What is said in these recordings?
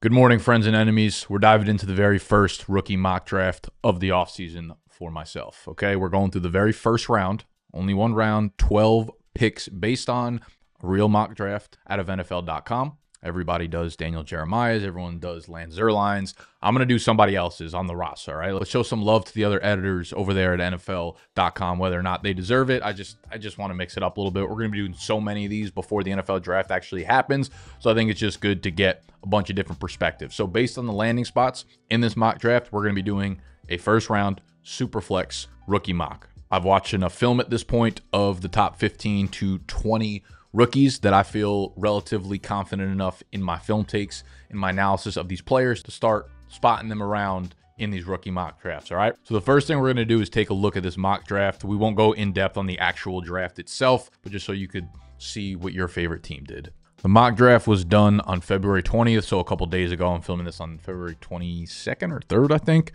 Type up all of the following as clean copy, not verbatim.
Good morning, friends and enemies. We're diving into the very first rookie mock draft of the offseason for myself. Okay, we're going through the very first round, only one round, 12 picks based on a real mock draft out of NFL.com. Everybody does Daniel Jeremiah's, everyone does Lance Zierlein's. I'm going to do somebody else's on the roster, all right? Let's show some love to the other editors over there at NFL.com, whether or not they deserve it. I just want to mix it up a little bit. We're going to be doing so many of these before the NFL draft actually happens, so I think it's just good to get a bunch of different perspectives. So based on the landing spots in this mock draft, we're going to be doing a first-round superflex rookie mock. I've watched enough film at this point of the top 15 to 20 rookies that I feel relatively confident enough in my film takes, in my analysis of these players to start spotting them around in these rookie mock drafts, all right? So the first thing we're going to do is take a look at this mock draft. We won't go in depth on the actual draft itself, but just so you could see what your favorite team did. The mock draft was done on February 20th, so a couple days ago. I'm filming this on February 22nd or 3rd, I think.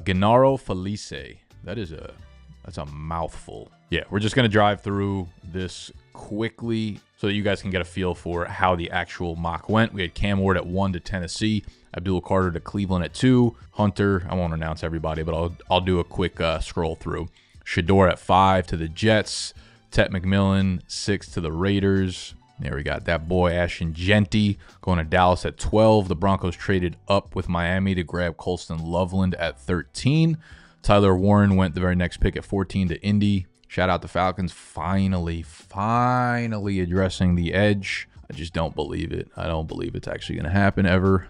Gennaro Felice. That's a mouthful. Yeah, we're just going to drive through this quickly so that you guys can get a feel for how the actual mock went. We had Cam Ward at 1 to Tennessee, Abdul Carter to Cleveland at 2, Hunter, I won't announce everybody, but I'll do a quick scroll through. Shedeur at 5 to the Jets, mcmillan 6 to the Raiders. There we got that boy Ashton Jeanty going to Dallas at 12. The Broncos traded up with Miami to grab Colston Loveland at 13. Tyler Warren went the very next pick at 14 to Indy. Shout out to Falcons finally addressing the edge. I just don't believe it. I don't believe it's actually going to happen ever.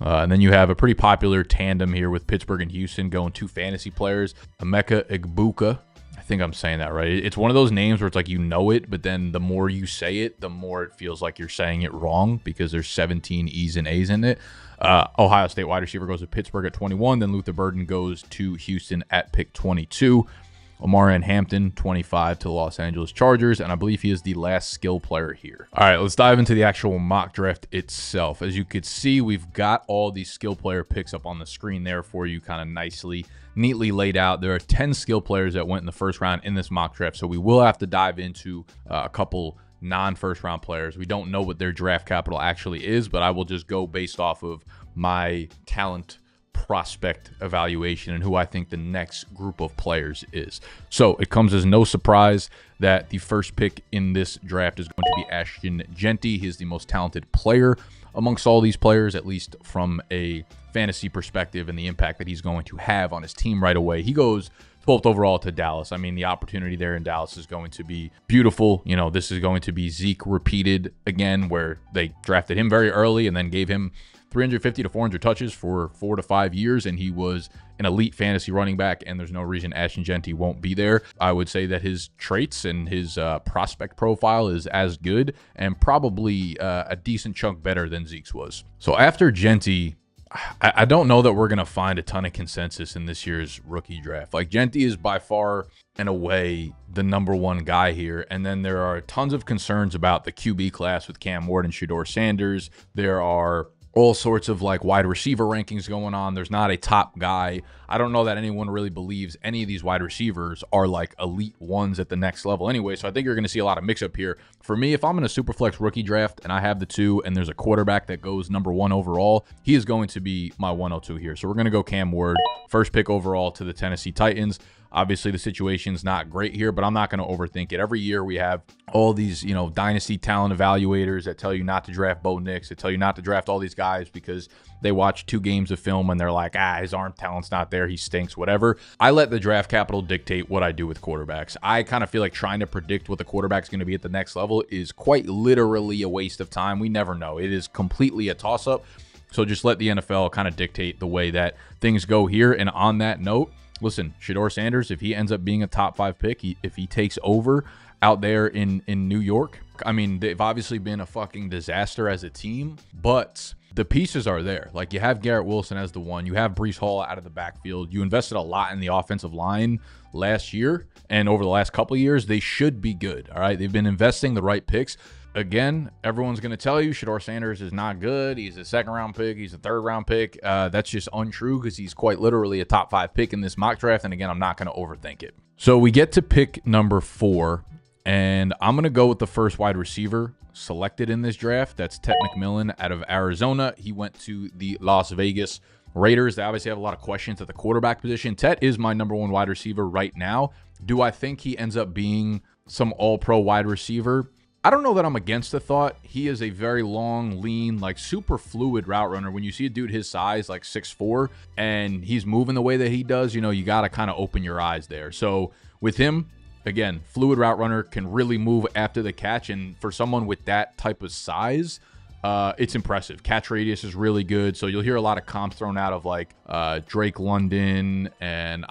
And then you have a pretty popular tandem here with Pittsburgh and Houston going 2 fantasy players. Emeka Egbuka. I think I'm saying that right. It's one of those names where it's like you know it, but then the more you say it, the more it feels like you're saying it wrong because there's 17 E's and A's in it. Ohio State wide receiver goes to Pittsburgh at 21. Then Luther Burden goes to Houston at pick 22. Omarion Hampton, 25 to the Los Angeles Chargers, and I believe he is the last skill player here. All right, let's dive into the actual mock draft itself. As you could see, we've got all these skill player picks up on the screen there for you, kind of neatly laid out. There are 10 skill players that went in the first round in this mock draft, so we will have to dive into a couple non-first round players. We don't know what their draft capital actually is, but I will just go based off of my talent prospect evaluation and who I think the next group of players is. So it comes as no surprise that the first pick in this draft is going to be Ashton Jeanty. He is the most talented player amongst all these players, at least from a fantasy perspective and the impact that he's going to have on his team right away. He goes 12th overall to Dallas. I mean, the opportunity there in Dallas is going to be beautiful. You know, this is going to be Zeke repeated again, where they drafted him very early and then gave him 350 to 400 touches for 4 to 5 years, and he was an elite fantasy running back, and there's no reason Ashton Jeanty won't be there. I would say that his traits and his prospect profile is as good and probably a decent chunk better than Zeke's was. So after Jeanty, I don't know that we're going to find a ton of consensus in this year's rookie draft. Like, Jeanty is by far and away the number one guy here. And then there are tons of concerns about the QB class with Cam Ward and Shedeur Sanders. There are all sorts of like wide receiver rankings going on. There's not a top guy. I don't know that anyone really believes any of these wide receivers are like elite ones at the next level anyway. So I think you're going to see a lot of mix up here. For me, if I'm in a superflex rookie draft and I have the 2 and there's a quarterback that goes number 1 overall, he is going to be my 102 here. So we're going to go Cam Ward, first pick overall to the Tennessee Titans. Obviously, the situation's not great here, but I'm not going to overthink it. Every year we have all these, dynasty talent evaluators that tell you not to draft Bo Nix, that tell you not to draft all these guys because they watch 2 games of film and they're like, his arm talent's not there, he stinks, whatever. I let the draft capital dictate what I do with quarterbacks. I kind of feel like trying to predict what the quarterback's going to be at the next level is quite literally a waste of time. We never know. It is completely a toss-up. So just let the NFL kind of dictate the way that things go here. And on that note, listen, Shedeur Sanders, if he ends up being a top 5 pick, if he takes over out there in New York, I mean, they've obviously been a fucking disaster as a team, but the pieces are there. Like, you have Garrett Wilson as the one. You have Breece Hall out of the backfield. You invested a lot in the offensive line last year, and over the last couple of years, they should be good, all right? They've been investing the right picks. Again, everyone's going to tell you Shedeur Sanders is not good. He's a 2nd-round pick. He's a 3rd-round pick. That's just untrue because he's quite literally a top 5 pick in this mock draft. And again, I'm not going to overthink it. So we get to pick number 4, And I'm going to go with the first wide receiver selected in this draft. That's Tet McMillan out of Arizona. He went to the Las Vegas Raiders. They obviously have a lot of questions at the quarterback position. Tet is my number one wide receiver right now. Do I think he ends up being some all-pro wide receiver? I don't know that I'm against the thought. He is a very long, lean, like super fluid route runner. When you see a dude his size, like 6'4", and he's moving the way that he does, you know, you got to kind of open your eyes there. So with him, again, fluid route runner, can really move after the catch. And for someone with that type of size, it's impressive. Catch radius is really good. So you'll hear a lot of comps thrown out of like Drake London, and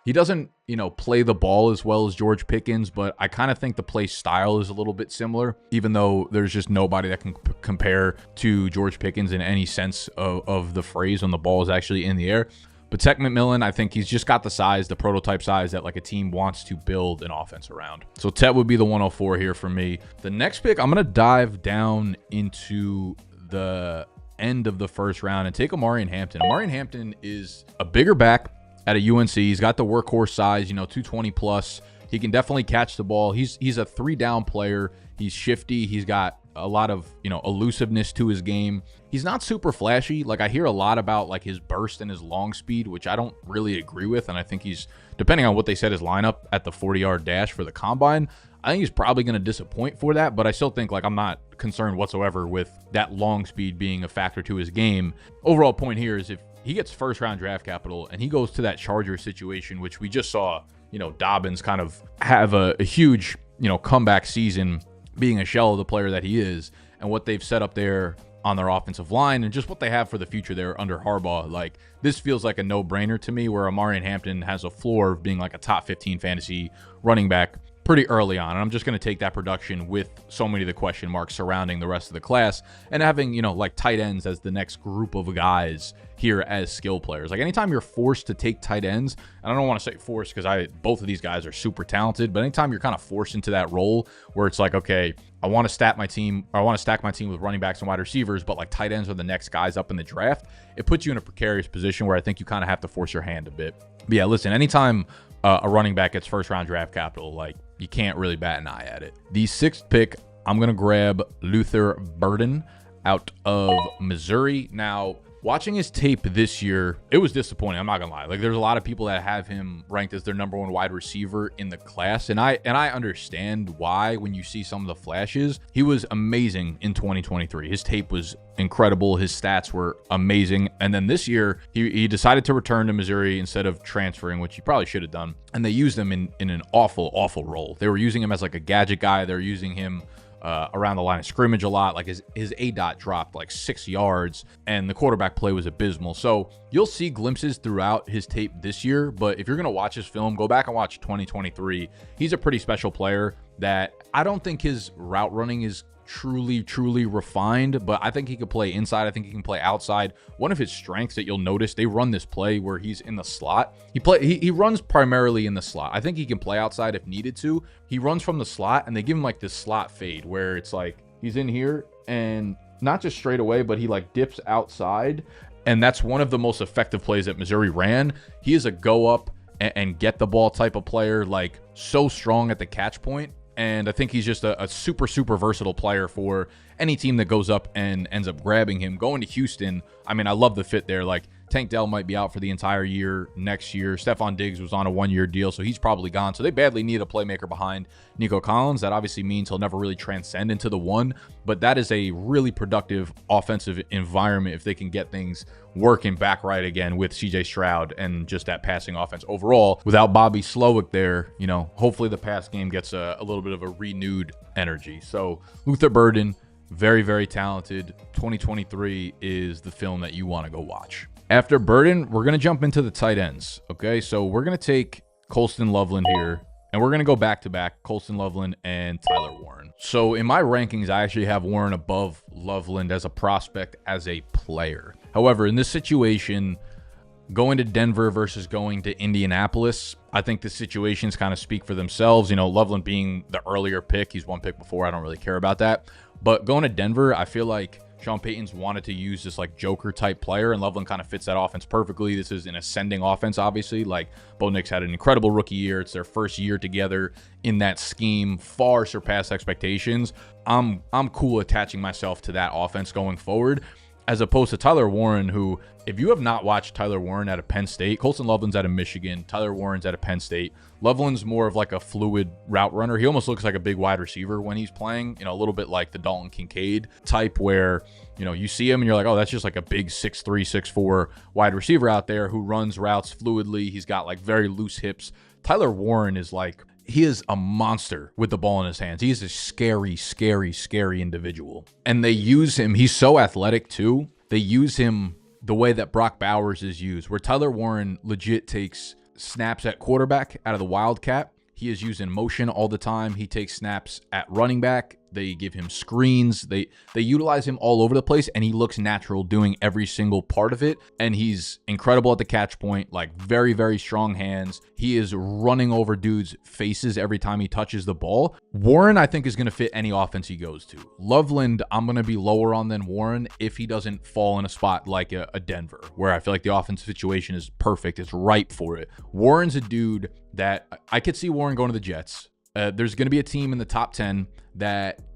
he doesn't, you know, play the ball as well as George Pickens, but I kind of think the play style is a little bit similar, even though there's just nobody that can compare to George Pickens in any sense of the phrase when the ball is actually in the air. But Tet McMillan, I think he's just got the size, the prototype size that like a team wants to build an offense around. So Tet would be the 104 here for me. The next pick, I'm going to dive down into the end of the first round and take omarion Hampton. Omarion Hampton is a bigger back at a UNC. He's got the workhorse size, you know, 220 plus. He can definitely catch the ball. He's a 3-down player. He's shifty. He's got a lot of, you know, elusiveness to his game. He's not super flashy. Like, I hear a lot about like his burst and his long speed, which I don't really agree with. And I think he's, depending on what they said his lineup at the 40-yard dash for the combine, I think he's probably going to disappoint for that. But I still think, like, I'm not concerned whatsoever with that long speed being a factor to his game. Overall point here is if he gets first round draft capital and he goes to that Chargers situation, which we just saw, you know, Dobbins kind of have a huge, you know, comeback season, being a shell of the player that he is, and what they've set up there on their offensive line and just what they have for the future there under Harbaugh. Like, this feels like a no-brainer to me, where omarion Hampton has a floor of being like a top 15 fantasy running back pretty early on. And I'm just going to take that production with so many of the question marks surrounding the rest of the class, and having, you know, like tight ends as the next group of guys here as skill players. Like, anytime you're forced to take tight ends, and I don't want to say forced because both of these guys are super talented, but anytime you're kind of forced into that role where it's like, okay, I want to stack my team with running backs and wide receivers, but like tight ends are the next guys up in the draft, it puts you in a precarious position where I think you kind of have to force your hand a bit. But yeah, listen, anytime a running back gets first round draft capital, like, you can't really bat an eye at it. The 6th pick, I'm going to grab Luther Burden out of Missouri. Now, watching his tape this year, it was disappointing. I'm not gonna lie. Like, there's a lot of people that have him ranked as their number one wide receiver in the class, and I understand why. When you see some of the flashes, he was amazing in 2023. His tape was incredible. His stats were amazing. And then this year, he decided to return to Missouri instead of transferring, which he probably should have done. And they used him in an awful role. They were using him as like a gadget guy. They were using him around the line of scrimmage a lot. Like, his ADOT dropped like 6 yards, and the quarterback play was abysmal. So you'll see glimpses throughout his tape this year, but if you're going to watch his film, go back and watch 2023. He's a pretty special player that I don't think his route running is truly refined, but I think he could play inside. I think he can play outside. One of his strengths that you'll notice, they run this play where he's in the slot. He runs primarily in the slot. I think he can play outside if needed to. He runs from the slot, and they give him like this slot fade where it's like he's in here and not just straight away, but he like dips outside. And that's one of the most effective plays that Missouri ran. He is a go up and get the ball type of player, like so strong at the catch point. And I think he's just a super versatile player for any team that goes up and ends up grabbing him. Going to Houston, I mean, I love the fit there. Like, Tank Dell might be out for the entire year next year. Stephon Diggs was on a 1-year deal, so he's probably gone. So they badly need a playmaker behind Nico Collins. That obviously means he'll never really transcend into the one, but that is a really productive offensive environment if they can get things working back right again with CJ Stroud and just that passing offense overall. Without Bobby Slowick there, you know, hopefully the pass game gets a little bit of a renewed energy. So Luther Burden, very talented. 2023 is the film that you want to go watch. After Burden, we're going to jump into the tight ends. Okay, so we're going to take Colston Loveland here, and we're going to go back-to-back, Colston Loveland and Tyler Warren. So in my rankings, I actually have Warren above Loveland as a prospect, as a player. However, in this situation, going to Denver versus going to Indianapolis, I think the situations kind of speak for themselves. You know, Loveland being the earlier pick, he's one pick before. I don't really care about that. But going to Denver, I feel like Sean Payton's wanted to use this like Joker type player, and Loveland kind of fits that offense perfectly. This is an ascending offense, obviously. Like, Bo Nix had an incredible rookie year. It's their first year together in that scheme, far surpassed expectations. I'm cool attaching myself to that offense going forward, as opposed to Tyler Warren, who, if you have not watched Tyler Warren at a Penn State, Colston Loveland's out of Michigan, Tyler Warren's at a Penn State. Loveland's more of like a fluid route runner. He almost looks like a big wide receiver when he's playing, a little bit like the Dalton Kincaid type, where, you see him and you're like, oh, that's just like a big 6'3", 6'4" wide receiver out there who runs routes fluidly. He's got like very loose hips. Tyler Warren is like, he is a monster with the ball in his hands. He's a scary, scary, scary individual. And they use him. He's so athletic too. They use him the way that Brock Bowers is used, where Tyler Warren legit takes snaps at quarterback out of the Wildcat. He is used in motion all the time. He takes snaps at running back. They give him screens. They utilize him all over the place, and he looks natural doing every single part of it. And he's incredible at the catch point, like very, very strong hands. He is running over dudes' faces every time he touches the ball. Warren, I think, is going to fit any offense he goes to. Loveland, I'm going to be lower on than Warren if he doesn't fall in a spot like a Denver, where I feel like the offensive situation is perfect. It's ripe for it. Warren's a dude that I could see Warren going to the Jets. There's going to be a team in the top 10,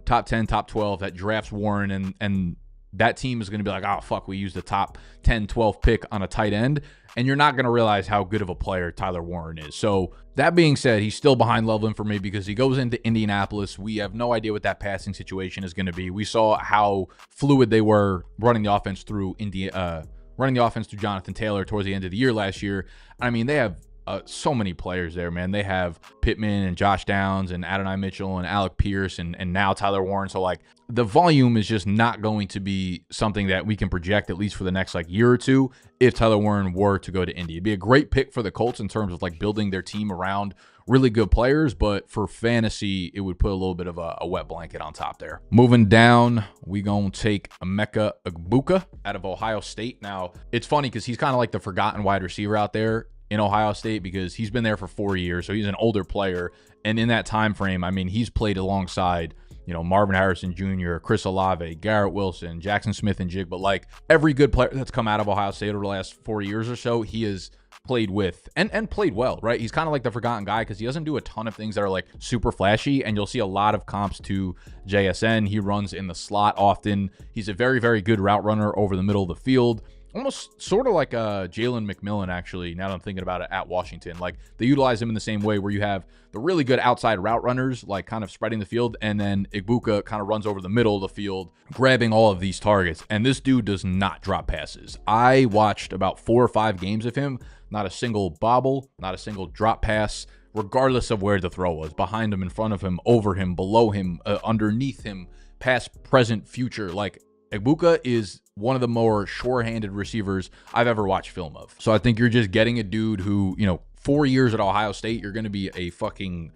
top 12 that drafts Warren, and that team is going to be like, oh, fuck, we used the top 10, 12 pick on a tight end, and you're not going to realize how good of a player Tyler Warren is. So that being said, he's still behind Loveland for me because he goes into Indianapolis. We have no idea what that passing situation is going to be. We saw how fluid they were running the offense through Jonathan Taylor towards the end of the year last year. I mean, they have so many players there, man. They have Pittman and Josh Downs and Adonai Mitchell and Alec Pierce and now Tyler Warren. So like the volume is just not going to be something that we can project, at least for the next like year or two, if Tyler Warren were to go to Indy. It'd be a great pick for the Colts in terms of like building their team around really good players, but for fantasy, it would put a little bit of a wet blanket on top there. Moving down, we gonna take Egbuka out of Ohio State. Now, it's funny because he's kind of like the forgotten wide receiver out there in Ohio State because he's been there for 4 years, so he's an older player. And in that time frame, I mean, he's played alongside, Marvin Harrison Jr., Chris Olave, Garrett Wilson, Jackson Smith and Jig. But like every good player that's come out of Ohio State over the last 4 years or so, he has played with and played well, right? He's kind of like the forgotten guy because he doesn't do a ton of things that are like super flashy, and you'll see a lot of comps to JSN. He runs in the slot often. He's a very, very good route runner over the middle of the field. Almost sort of like Jalen McMillan, actually, now that I'm thinking about it, at Washington. Like, they utilize him in the same way where you have the really good outside route runners, like kind of spreading the field, and then Egbuka kind of runs over the middle of the field, grabbing all of these targets. And this dude does not drop passes. I watched about 4 or 5 games of him. Not a single bobble, not a single drop pass, regardless of where the throw was. Behind him, in front of him, over him, below him, underneath him, past, present, future. Like, Egbuka is one of the more sure-handed receivers I've ever watched film of. So I think you're just getting a dude who, 4 years at Ohio State, you're going to be a fucking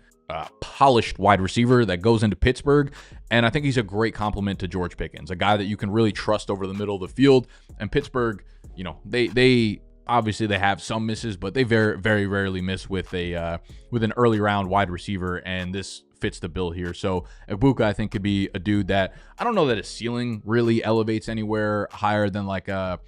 polished wide receiver that goes into Pittsburgh. And I think he's a great compliment to George Pickens, a guy that you can really trust over the middle of the field. And Pittsburgh, they obviously they have some misses, but they very, very rarely miss with an early round wide receiver. And this fits the bill here. So Egbuka, I think, could be a dude that I don't know that his ceiling really elevates anywhere higher than like a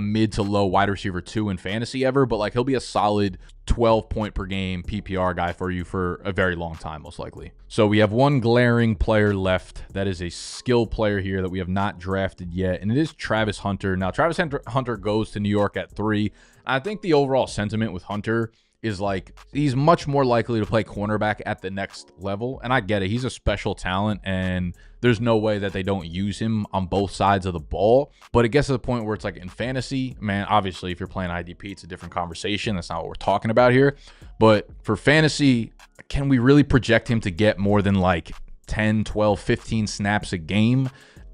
mid to low wide receiver 2 in fantasy ever, but like he'll be a solid 12 point per game PPR guy for you for a very long time, most likely. So we have one glaring player left that is a skill player here that we have not drafted yet, and it is Travis Hunter. Now, Travis Hunter goes to New York at 3. I think the overall sentiment with Hunter is like he's much more likely to play cornerback at the next level. And I get it. He's a special talent, and there's no way that they don't use him on both sides of the ball. But it gets to the point where it's like in fantasy, man, obviously if you're playing IDP, it's a different conversation. That's not what we're talking about here. But for fantasy, can we really project him to get more than like 10, 12, 15 snaps a game?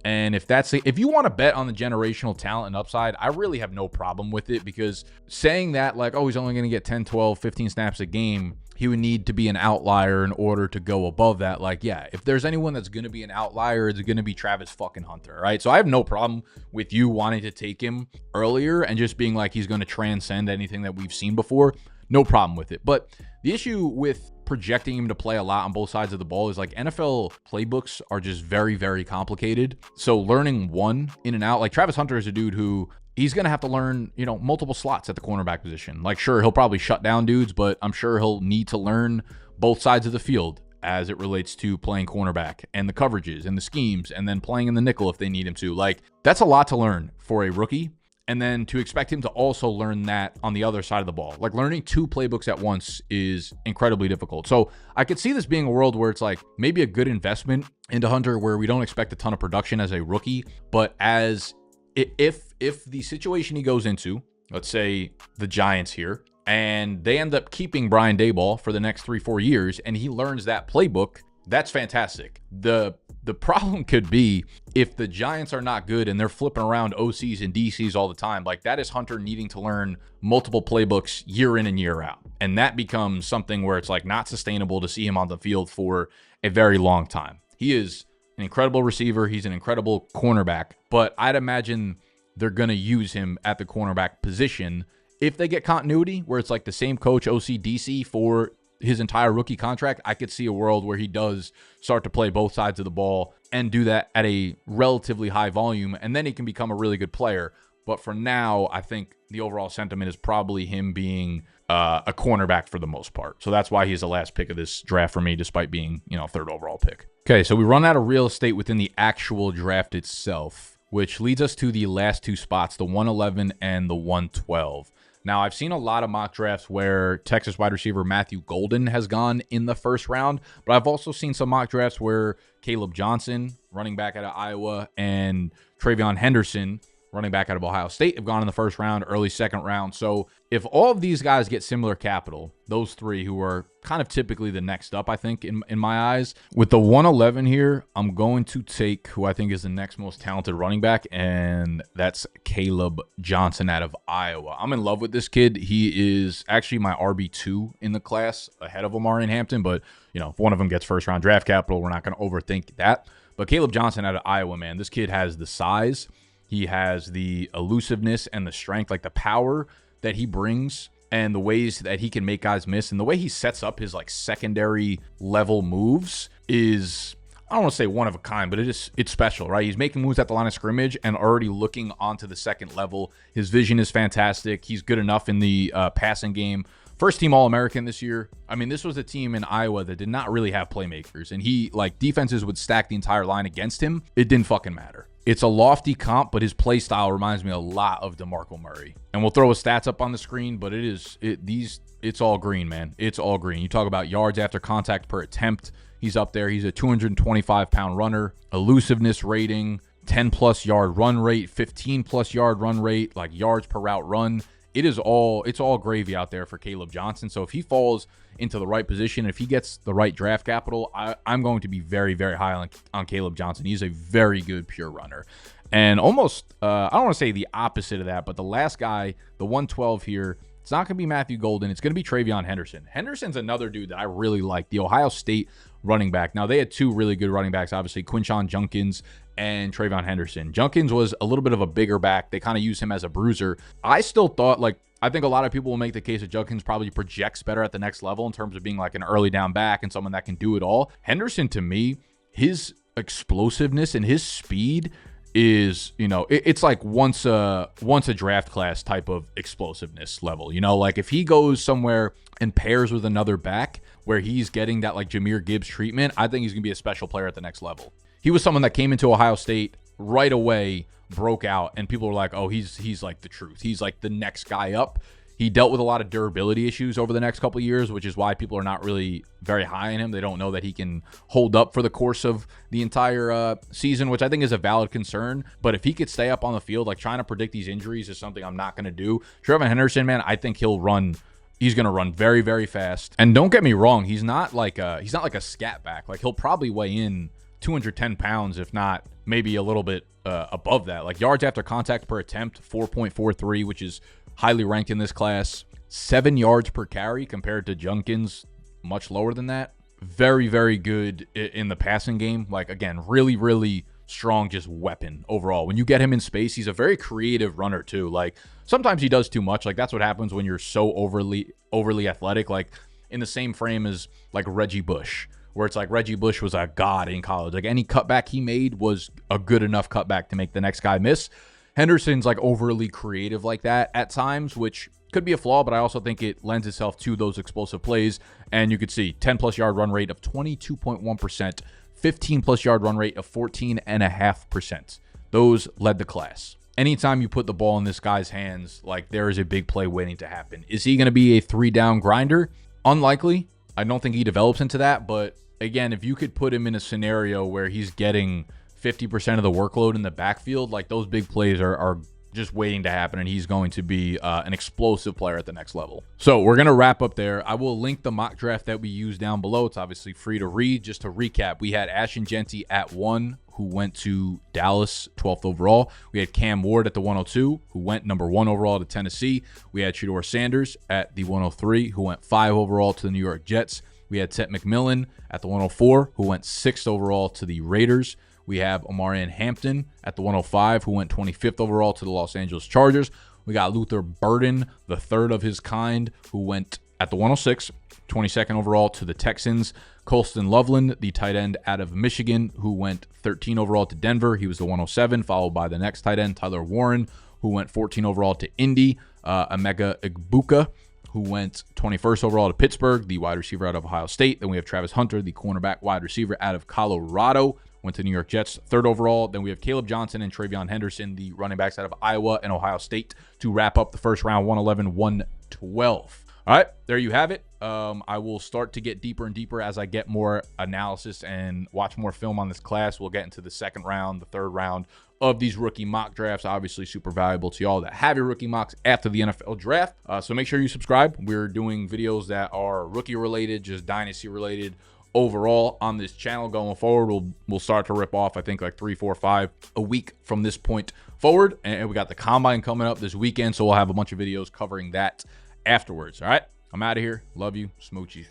And if you want to bet on the generational talent and upside, I really have no problem with it, because saying that like, oh, he's only going to get 10, 12, 15 snaps a game, he would need to be an outlier in order to go above that. Like, yeah, if there's anyone that's going to be an outlier, it's going to be Travis fucking Hunter, right? So I have no problem with you wanting to take him earlier and just being like he's going to transcend anything that we've seen before. No problem with it. But the issue with projecting him to play a lot on both sides of the ball is like NFL playbooks are just very, very complicated. So learning one in and out, like Travis Hunter is a dude who he's going to have to learn, multiple slots at the cornerback position. Like, sure, he'll probably shut down dudes, but I'm sure he'll need to learn both sides of the field as it relates to playing cornerback and the coverages and the schemes and then playing in the nickel if they need him to. Like, that's a lot to learn for a rookie. And then to expect him to also learn that on the other side of the ball. Like, learning two playbooks at once is incredibly difficult. So I could see this being a world where it's like maybe a good investment into Hunter where we don't expect a ton of production as a rookie, but as if the situation he goes into, let's say the Giants here, and they end up keeping Brian Daboll for the next 3-4 years, and he learns that playbook, that's fantastic. The problem could be if the Giants are not good and they're flipping around OCs and DCs all the time, like that is Hunter needing to learn multiple playbooks year in and year out. And that becomes something where it's like not sustainable to see him on the field for a very long time. He is an incredible receiver. He's an incredible cornerback, but I'd imagine they're going to use him at the cornerback position if they get continuity where it's like the same coach, OC, DC for his entire rookie contract. I could see a world where he does start to play both sides of the ball and do that at a relatively high volume, and then he can become a really good player. But for now, I think the overall sentiment is probably him being a cornerback for the most part. So that's why he's the last pick of this draft for me, despite being, third overall pick. Okay, so we run out of real estate within the actual draft itself, which leads us to the last two spots, the 111 and the 112. Now, I've seen a lot of mock drafts where Texas wide receiver Matthew Golden has gone in the first round, but I've also seen some mock drafts where Kaleb Johnson, running back out of Iowa, and Treveyon Henderson, running back out of Ohio State, have gone in the first round, early second round. So if all of these guys get similar capital, those three who are kind of typically the next up, I think, in my eyes, with the 111 here, I'm going to take who I think is the next most talented running back, and that's Kaleb Johnson out of Iowa. I'm in love with this kid. He is actually my RB2 in the class, ahead of omarion Hampton, but, if one of them gets first round draft capital, we're not going to overthink that. But Kaleb Johnson out of Iowa, man, this kid has the size. He has the elusiveness and the strength, like the power that he brings and the ways that he can make guys miss. And the way he sets up his like secondary level moves is, I don't want to say one of a kind, but it's special, right? He's making moves at the line of scrimmage and already looking onto the second level. His vision is fantastic. He's good enough in the passing game. First team All-American this year. I mean, this was a team in Iowa that did not really have playmakers, and he, like, defenses would stack the entire line against him. It didn't fucking matter. It's a lofty comp, but his play style reminds me a lot of DeMarco Murray. And we'll throw his stats up on the screen, but it's all green, man. It's all green. You talk about yards after contact per attempt. He's up there. He's a 225-pound runner. Elusiveness rating, 10-plus yard run rate, 15-plus yard run rate, like yards per route run. It's all gravy out there for Kaleb Johnson. So if he falls into the right position, if he gets the right draft capital, I'm going to be very, very high on Kaleb Johnson. He's a very good pure runner. And almost, I don't want to say the opposite of that, but the last guy, the 112 here, it's not going to be Matthew Golden. It's going to be Treveyon Henderson. Henderson's another dude that I really like, the Ohio State running back. Now, they had two really good running backs, obviously, Quinshon Judkins and Treveyon Henderson. Judkins was a little bit of a bigger back. They kind of use him as a bruiser. I still thought, I think a lot of people will make the case that Judkins probably projects better at the next level in terms of being like an early down back and someone that can do it all. Henderson, to me, his explosiveness and his speed is, it's like once a draft class type of explosiveness level. Like if he goes somewhere and pairs with another back where he's getting that like Jahmyr Gibbs treatment, I think he's going to be a special player at the next level. He was someone that came into Ohio State right away, broke out, and people were like, oh, he's like the truth. He's like the next guy up. He dealt with a lot of durability issues over the next couple of years, which is why people are not really very high on him. They don't know that he can hold up for the course of the entire season, which I think is a valid concern. But if he could stay up on the field, like trying to predict these injuries is something I'm not going to do. Treveyon Henderson, man, I think he'll run. He's going to run very, very fast. And don't get me wrong, he's not like a scat back. Like he'll probably weigh in 210 pounds, if not maybe a little bit above that. Like yards after contact per attempt, 4.43, which is highly ranked in this class. 7 yards per carry compared to Judkins, much lower than that. Very, very good in the passing game. Like, again, really, really strong just weapon overall. When you get him in space, he's a very creative runner too. Like, sometimes he does too much. Like, that's what happens when you're so overly athletic. Like, in the same frame as like Reggie Bush, where it's like Reggie Bush was a god in college. Like any cutback he made was a good enough cutback to make the next guy miss. Henderson's like overly creative like that at times, which could be a flaw, but I also think it lends itself to those explosive plays. And you could see 10+ yard run rate of 22.1%, 15+ yard run rate of 14.5%. Those led the class. Anytime you put the ball in this guy's hands, like there is a big play waiting to happen. Is he going to be a 3-down grinder? Unlikely. I don't think he develops into that, but again, if you could put him in a scenario where he's getting 50% of the workload in the backfield, like those big plays are just waiting to happen, and he's going to be an explosive player at the next level. So we're going to wrap up there. I will link the mock draft that we use down below. It's obviously free to read. Just to recap, we had Ashton Jeanty at 1, who went to Dallas, 12th overall. We had Cam Ward at the 102, who went number 1 overall to Tennessee. We had Shedeur Sanders at the 103, who went 5 overall to the New York Jets. We had mcmillan at the 104, who went 6th overall to the Raiders. We have omarion Hampton at the 105, who went 25th overall to the Los Angeles Chargers. We got Luther Burden, the third of his kind, who went at the 106, 22nd overall to the Texans. Colston Loveland, the tight end out of Michigan, who went 13 overall to Denver. He was the 107, followed by the next tight end, Tyler Warren, who went 14 overall to Indy. Emeka Egbuka, who went 21st overall to Pittsburgh, the wide receiver out of Ohio State. Then we have Travis Hunter, the cornerback wide receiver out of Colorado, went to New York Jets, 3rd overall. Then we have Kaleb Johnson and Treveyon Henderson, the running backs out of Iowa and Ohio State, to wrap up the first round, 111, 112. All right, there you have it. I will start to get deeper and deeper as I get more analysis and watch more film on this class. We'll get into the 2nd round, the 3rd round of these rookie mock drafts. Obviously super valuable to y'all that have your rookie mocks after the NFL draft. So make sure you subscribe. We're doing videos that are rookie related, just dynasty related overall on this channel going forward. We'll start to rip off, I think, like 3, 4, 5 a week from this point forward. And we got the combine coming up this weekend, so we'll have a bunch of videos covering that afterwards. All right, I'm out of here. Love you. Smoochies.